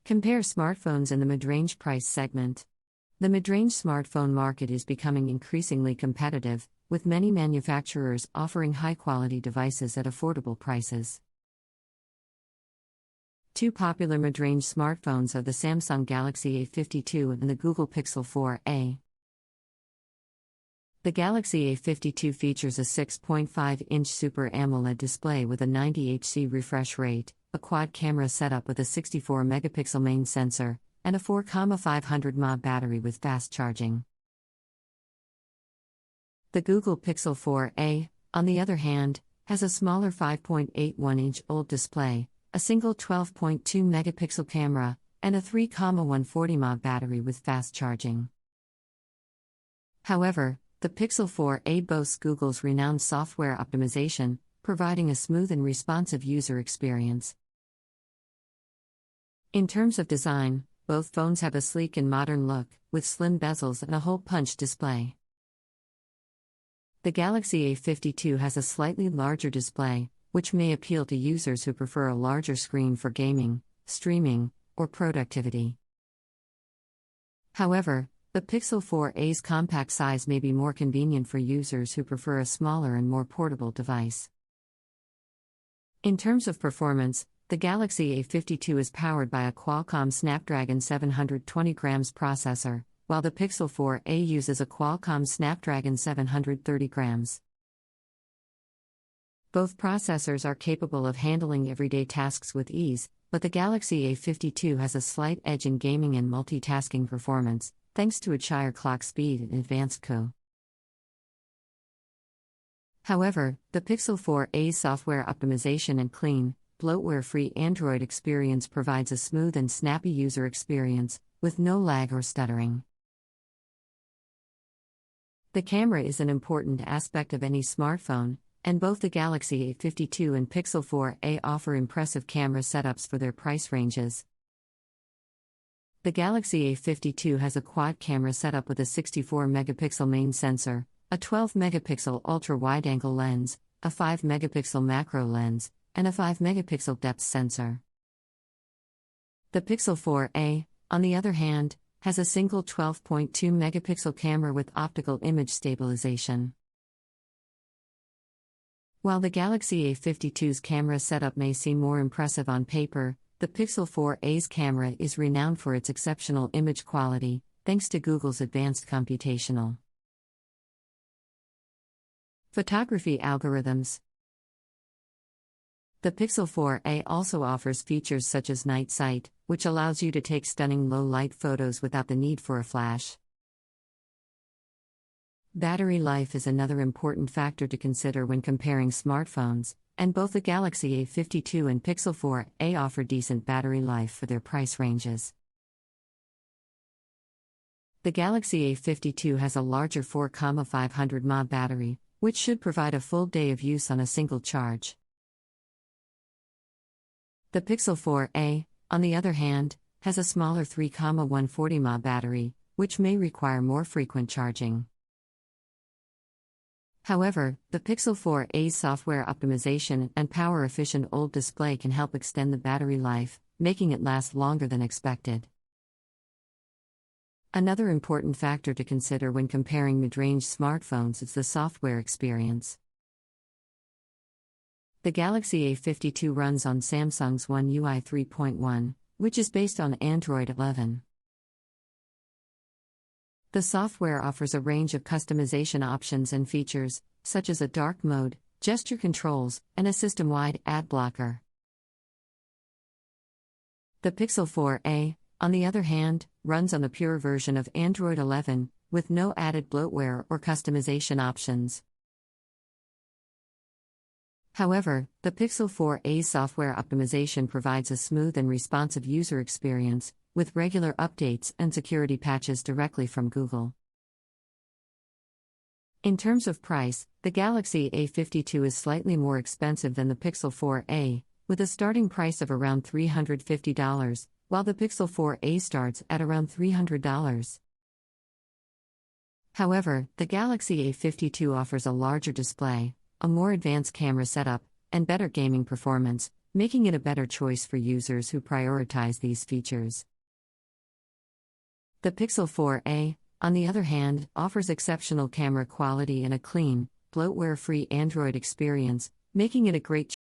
Compare smartphones in the mid-range price segment. The mid-range smartphone market is becoming increasingly competitive, with many manufacturers offering high-quality devices at affordable prices. Two popular mid-range smartphones are the Samsung Galaxy A52 and the Google Pixel 4a. The Galaxy A52 features a 6.5-inch Super AMOLED display with a 90Hz refresh rate, a quad-camera setup with a 64-megapixel main sensor, and a 4,500 mAh battery with fast charging. The Google Pixel 4a, on the other hand, has a smaller 5.81-inch OLED display, a single 12.2-megapixel camera, and a 3,140 mAh battery with fast charging. However, the Pixel 4a boasts Google's renowned software optimization, providing a smooth and responsive user experience. In terms of design, both phones have a sleek and modern look, with slim bezels and a hole-punch display. The Galaxy A52 has a slightly larger display, which may appeal to users who prefer a larger screen for gaming, streaming, or productivity. However, the Pixel 4a's compact size may be more convenient for users who prefer a smaller and more portable device. In terms of performance, the Galaxy A52 is powered by a Qualcomm Snapdragon 720 grams processor, while the Pixel 4a uses a Qualcomm Snapdragon 730 grams. Both processors are capable of handling everyday tasks with ease, but the Galaxy A52 has a slight edge in gaming and multitasking performance, thanks to its higher clock speed and advanced co. However, the Pixel 4a's software optimization and clean, bloatware-free Android experience provides a smooth and snappy user experience, with no lag or stuttering. The camera is an important aspect of any smartphone, and both the Galaxy A52 and Pixel 4a offer impressive camera setups for their price ranges. The Galaxy A52 has a quad-camera setup with a 64-megapixel main sensor, a 12-megapixel ultra-wide-angle lens, a 5-megapixel macro lens, and a 5-megapixel depth sensor. The Pixel 4a, on the other hand, has a single 12.2-megapixel camera with optical image stabilization. While the Galaxy A52's camera setup may seem more impressive on paper, the Pixel 4a's camera is renowned for its exceptional image quality, thanks to Google's advanced computational photography algorithms. The Pixel 4a also offers features such as night sight, which allows you to take stunning low-light photos without the need for a flash. Battery life is another important factor to consider when comparing smartphones, and both the Galaxy A52 and Pixel 4a offer decent battery life for their price ranges. The Galaxy A52 has a larger 4,500 mAh battery, which should provide a full day of use on a single charge. The Pixel 4a, on the other hand, has a smaller 3,140 mAh battery, which may require more frequent charging. However, the Pixel 4a's software optimization and power-efficient OLED display can help extend the battery life, making it last longer than expected. Another important factor to consider when comparing mid-range smartphones is the software experience. The Galaxy A52 runs on Samsung's One UI 3.1, which is based on Android 11. The software offers a range of customization options and features, such as a dark mode, gesture controls, and a system-wide ad blocker. The Pixel 4a, on the other hand, runs on the pure version of Android 11, with no added bloatware or customization options. However, the Pixel 4a's software optimization provides a smooth and responsive user experience, with regular updates and security patches directly from Google. In terms of price, the Galaxy A52 is slightly more expensive than the Pixel 4a, with a starting price of around $350, while the Pixel 4a starts at around $300. However, the Galaxy A52 offers a larger display, a more advanced camera setup, and better gaming performance, making it a better choice for users who prioritize these features. The Pixel 4a, on the other hand, offers exceptional camera quality and a clean, bloatware-free Android experience, making it a great